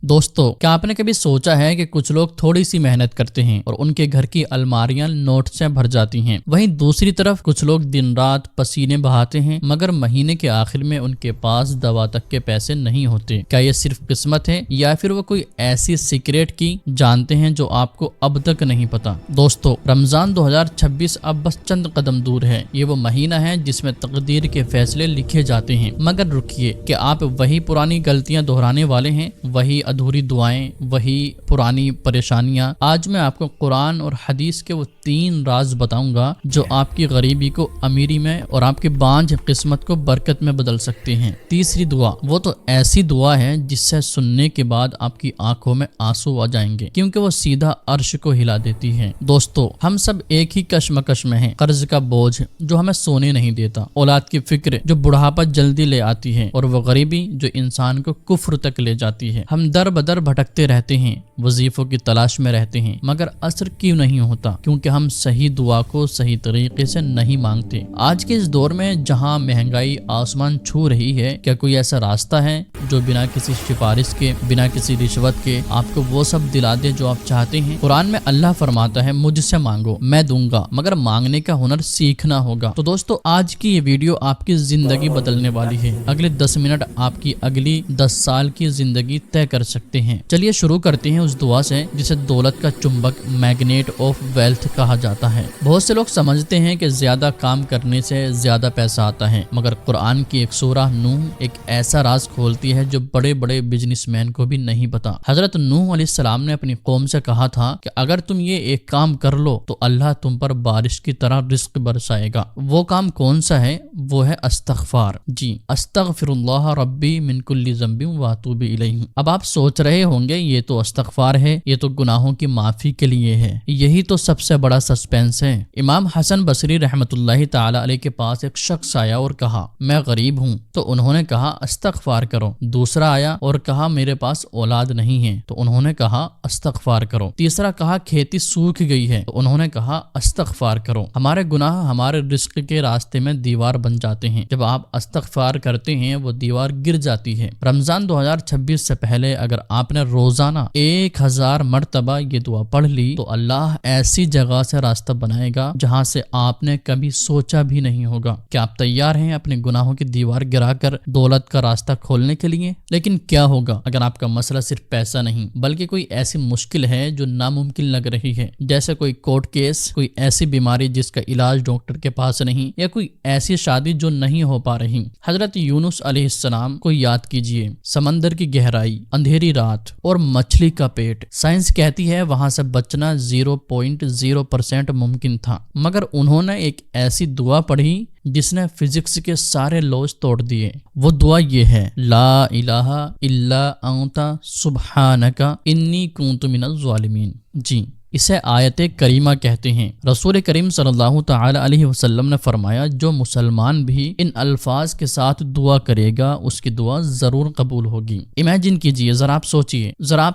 दोस्तों, क्या आपने कभी सोचा है कि कुछ लोग थोड़ी सी मेहनत करते हैं और उनके घर की अलमारियां नोट से भर जाती हैं। वहीं दूसरी तरफ कुछ लोग दिन रात पसीने बहाते हैं मगर महीने के आखिर में उनके पास दवा तक के पैसे नहीं होते। क्या ये सिर्फ किस्मत है या फिर वो कोई ऐसी सीक्रेट की जानते हैं जो आपको अब तक नहीं पता? दोस्तों, रमजान 2026 अब बस चंद कदम दूर है। ये वो महीना है जिसमें तकदीर के फैसले लिखे जाते हैं। मगर रुकिए, क्या आप वही पुरानी गलतियां दोहराने वाले हैं? वही अधूरी दुआएं, वही पुरानी परेशानियां? आज मैं आपको कुरान और हदीस के वो 3 राज बताऊंगा जो आपकी गरीबी को अमीरी में और आपकी बांझ किस्मत को बरकत में बदल सकते हैं। तीसरी दुआ, वो तो ऐसी दुआ है जिससे सुनने के बाद आपकी आंखों में आंसू आ जाएंगे, क्योंकि वो सीधा अर्श को हिला देती है। दोस्तों, हम सब एक ही कश्मकश में हैं। कर्ज का बोझ जो हमें सोने नहीं देता, औलाद की फिक्र जो बुढ़ापा जल्दी ले आती है, और वो गरीबी जो इंसान को कुफ्र तक ले जाती है। हम दर बदर भटकते रहते हैं, वजीफों की तलाश में रहते हैं, मगर असर क्यों नहीं होता? क्योंकि हम सही दुआ को सही तरीके से नहीं मांगते। आज के इस दौर में जहां महंगाई आसमान छू रही है, क्या कोई ऐसा रास्ता है जो बिना किसी सिफारिश के, बिना किसी रिश्वत के आपको वो सब दिला दे जो आप चाहते हैं? कुरान में अल्लाह फरमाता है, मुझसे मांगो मैं दूंगा, मगर मांगने का हुनर सीखना होगा। तो दोस्तों, आज की ये वीडियो आपकी जिंदगी बदलने वाली है। अगले 10 मिनट आपकी अगली 10 साल की जिंदगी तय कर सकते हैं। चलिए शुरू करते हैं उस दुआ से जिसे दौलत का चुंबक, मैग्नेट ऑफ वेल्थ कहा जाता है। बहुत से लोग समझते हैं कि ज्यादा काम करने से ज्यादा पैसा आता है, मगर कुरान की एक सूरह नूह एक ऐसा राज खोलती है जो बड़े बड़े बिजनेसमैन को भी नहीं पता। हजरत नूह अलैहिस्सलाम ने अपनी कौम से कहा था कि अगर तुम ये एक काम कर लो तो अल्लाह तुम पर बारिश की तरह रिस्क बरसाएगा। वो काम कौन सा है? वो है अस्तगफार। जी, अस्तगफिरुल्लाह रब्बी मिन कुल्ली ज़ंबिन व अतूबु इलैहि। अब आप सोच रहे होंगे ये तो अस्तगफार है, ये तो गुनाहों की माफी के लिए है। यही तो सबसे बड़ा सस्पेंस है। इमाम हसन बसरी रहमतुल्लाहि ताला अलैहि के पास एक शख्स आया और कहा, मैं गरीब हूँ। तो उन्होंने कहा, अस्तगफार करो। दूसरा आया और कहा, मेरे पास औलाद नहीं है। तो उन्होंने कहा, अस्तगफार करो। तीसरा कहा, खेती सूख गई है। तो उन्होंने कहा, अस्तगफार करो। हमारे गुनाह हमारे रिस्क के रास्ते में दीवार बन जाते हैं। जब आप अस्तगफार करते हैं वो दीवार गिर जाती है। रमजान 2026 से पहले अगर आपने रोजाना 1000 मर्तबा ये दुआ पढ़ ली तो अल्लाह ऐसी जगह से रास्ता बनाएगा जहां से आपने कभी सोचा भी नहीं होगा। क्या आप तैयार हैं अपने गुनाहों की दीवार गिराकर दौलत का रास्ता खोलने के लिए? लेकिन क्या होगा अगर आपका मसला सिर्फ पैसा नहीं बल्कि कोई ऐसी मुश्किल है जो नामुमकिन लग रही है, जैसे कोई कोर्ट केस, कोई ऐसी बीमारी जिसका इलाज डॉक्टर के पास नहीं, या कोई ऐसी शादी जो नहीं हो पा रही? हजरत यूनुस अलैहिस्सलाम को याद कीजिए। समंदर की गहराई, अंधेरी रात और मछली का पेट। साइंस कहती है वहां से बचना 0.0% मुमकिन था, मगर उन्होंने एक ऐसी दुआ पढ़ी जिसने फिजिक्स के सारे लॉज तोड़ दिए। वो दुआ ये है, ला इलाहा इल्ला अंता सुब्हानका इन्नी कुन्तु मिनज़ ज़ालिमीन। जी, इसे आयत करीमा कहते हैं। रसूल करीम सल्लल्लाहु तआला अलैहि वसल्लम ने फरमाया, जो मुसलमान भी इन अल्फाज के साथ दुआ करेगा उसकी दुआ जरूर कबूल होगी। इमेजिन कीजिए, जरा आप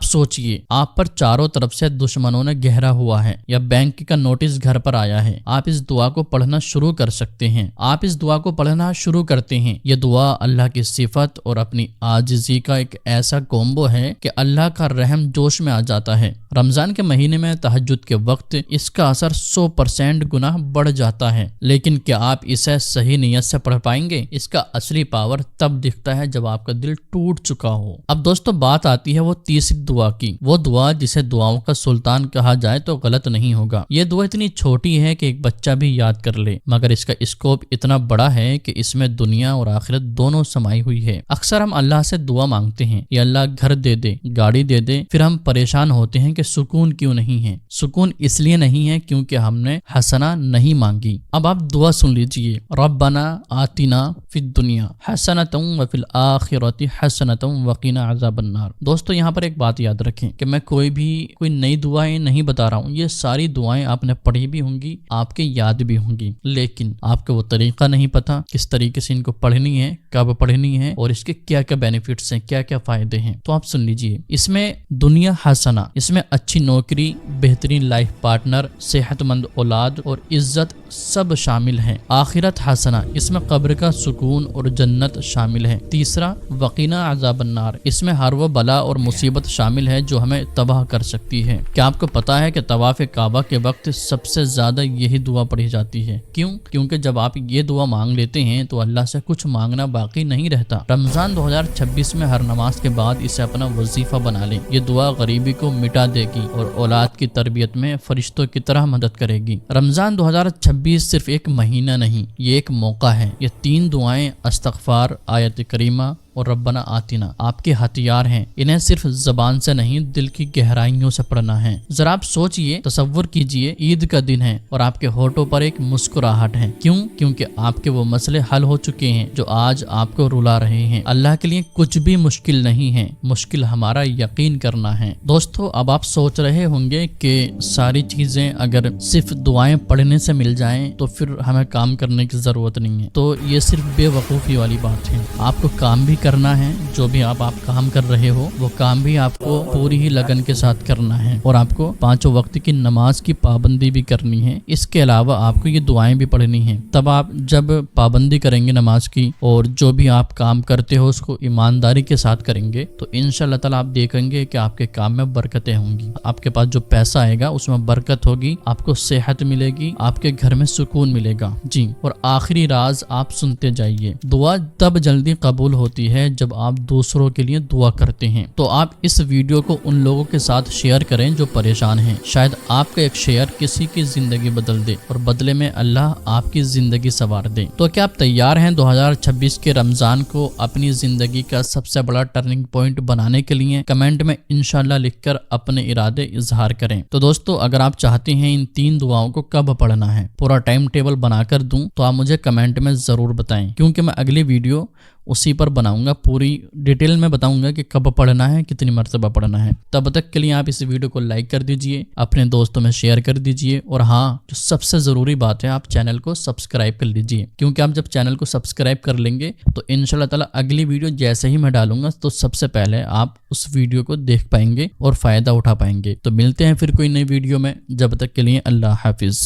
सोचिए, आप पर चारों तरफ से दुश्मनों ने घेरा हुआ है या बैंक का नोटिस घर पर आया है। आप इस दुआ को पढ़ना शुरू कर सकते हैं। आप इस दुआ को पढ़ना शुरू करते हैं। यह दुआ अल्लाह की सिफत और अपनी आजिज़ी का एक ऐसा कॉम्बो है कि अल्लाह का रहम जोश में आ जाता है। रमजान के महीने में तहज्जुद के वक्त इसका असर 100% गुना बढ़ जाता है। लेकिन क्या आप इसे सही नियत से पढ़ पाएंगे? इसका असली पावर तब दिखता है जब आपका दिल टूट चुका हो। अब दोस्तों, बात आती है वो तीसरी दुआ की। वो दुआ जिसे दुआओं का सुल्तान कहा जाए तो गलत नहीं होगा। ये दुआ इतनी छोटी है कि एक बच्चा भी याद कर ले, मगर इसका स्कोप इतना बड़ा है कि इसमें दुनिया और आखिरत दोनों समाई हुई है। अक्सर हम अल्लाह से दुआ मांगते हैं, या अल्लाह घर दे दे, गाड़ी दे दे, फिर हम परेशान होते हैं कि सुकून क्यों नहीं है। सुकून इसलिए नहीं है क्योंकि हमने हसना नहीं मांगी। अब आप दुआ सुन लीजिए, रब्बना आतिना फिद दुनिया हसनतम व फिल आखिरति हसनतम व क़िना अज़ाबन्नार। दोस्तों, यहाँ पर एक बात याद रखें कि मैं कोई नई दुआएं नहीं बता रहा हूँ। ये सारी दुआएं आपने पढ़ी भी होंगी, आपके याद भी होंगी, लेकिन आपको वो तरीका नहीं पता किस तरीके से इनको पढ़नी है, कब पढ़नी है और इसके क्या क्या बेनिफिट्स हैं, क्या क्या फायदे हैं। तो आप सुन लीजिए, इसमें दुनिया हसना, इसमें अच्छी नौकरी, बेहतरीन लाइफ पार्टनर, सेहतमंद औलाद और इज्जत सब शामिल हैं। आखिरत हसना, इसमें कब्र का सुकून और जन्नत शामिल है। तीसरा, वकीना अज़ाब अन्नार, इसमें हर वो बला और मुसीबत शामिल है जो हमें तबाह कर सकती है। क्या आपको पता है कि तवाफ़ काबा के वक्त सबसे ज्यादा यही दुआ पढ़ी जाती है? क्यों? क्योंकि जब आप ये दुआ मांग लेते हैं तो अल्लाह से कुछ मांगना बाकी नहीं रहता। रमजान 2026 में हर नमाज के बाद इसे अपना वजीफा बना लें। ये दुआ गरीबी को मिटा देगी और औलाद की तरबियत में फरिश्तों की तरह मदद करेगी। रमजान 2026 सिर्फ एक महीना नहीं, ये एक मौका है। ये 3 दुआएं इस्तग़फ़ार, आयत करीमा और रब्बना आतिना आपके हथियार हैं। इन्हें सिर्फ जबान से नहीं, दिल की गहराइयों से पढ़ना है। जरा आप सोचिए, तसव्वुर कीजिए, ईद का दिन है और आपके होठों पर एक मुस्कुराहट है। क्यों? क्योंकि आपके वो मसले हल हो चुके हैं जो आज आपको रुला रहे हैं। अल्लाह के लिए कुछ भी मुश्किल नहीं है, मुश्किल हमारा यकीन करना है। दोस्तों, अब आप सोच रहे होंगे कि सारी चीजें अगर सिर्फ दुआएं पढ़ने से मिल जाएं तो फिर हमें काम करने की जरूरत नहीं है। तो ये सिर्फ बेवकूफ़ी वाली बात है। आपको काम भी करना है। जो भी आप काम कर रहे हो वो काम भी आपको पूरी ही लगन के साथ करना है और आपको 5 वक्त की नमाज की पाबंदी भी करनी है। इसके अलावा आपको ये दुआएं भी पढ़नी है। तब आप जब पाबंदी करेंगे नमाज की और जो भी आप काम करते हो उसको ईमानदारी के साथ करेंगे तो इंशाअल्लाह ताला आप देखेंगे कि आपके काम में बरकतें होंगी। आपके पास जो पैसा आएगा उसमें बरकत होगी, आपको सेहत मिलेगी, आपके घर में सुकून मिलेगा। जी, और आखिरी राज आप सुनते जाइए। दुआ तब जल्दी कबूल होती है जब आप दूसरों के लिए दुआ करते हैं। तो आप इस वीडियो को उन लोगों के साथ शेयर करें जो परेशान हैं। शायद आपका एक शेयर किसी की जिंदगी बदल दे और बदले में अल्लाह आपकी जिंदगी संवार दे। तो क्या आप तैयार हैं 2026 के रमजान को अपनी जिंदगी का सबसे बड़ा टर्निंग पॉइंट बनाने के लिए? कमेंट में इंशाल्लाह लिखकर अपने इरादे इजहार करें। तो दोस्तों, अगर आप चाहते हैं इन 3 दुआओं को कब पढ़ना है, पूरा टाइम टेबल बनाकर दूं, तो आप मुझे कमेंट में जरूर बताएं, क्योंकि मैं अगली वीडियो उसी पर बनाऊंगा। पूरी डिटेल में बताऊंगा कि कब पढ़ना है, कितनी मरतबा पढ़ना है। तब तक के लिए आप इस वीडियो को लाइक कर दीजिए, अपने दोस्तों में शेयर कर दीजिए और हाँ, जो सबसे ज़रूरी बात है, आप चैनल को सब्सक्राइब कर लीजिए, क्योंकि आप जब चैनल को सब्सक्राइब कर लेंगे तो इंशाल्लाह ताला अगली वीडियो जैसे ही मैं डालूंगा तो सबसे पहले आप उस वीडियो को देख पाएंगे और फ़ायदा उठा पाएंगे। तो मिलते हैं फिर कोई नई वीडियो में। जब तक के लिए अल्लाह हाफिज़।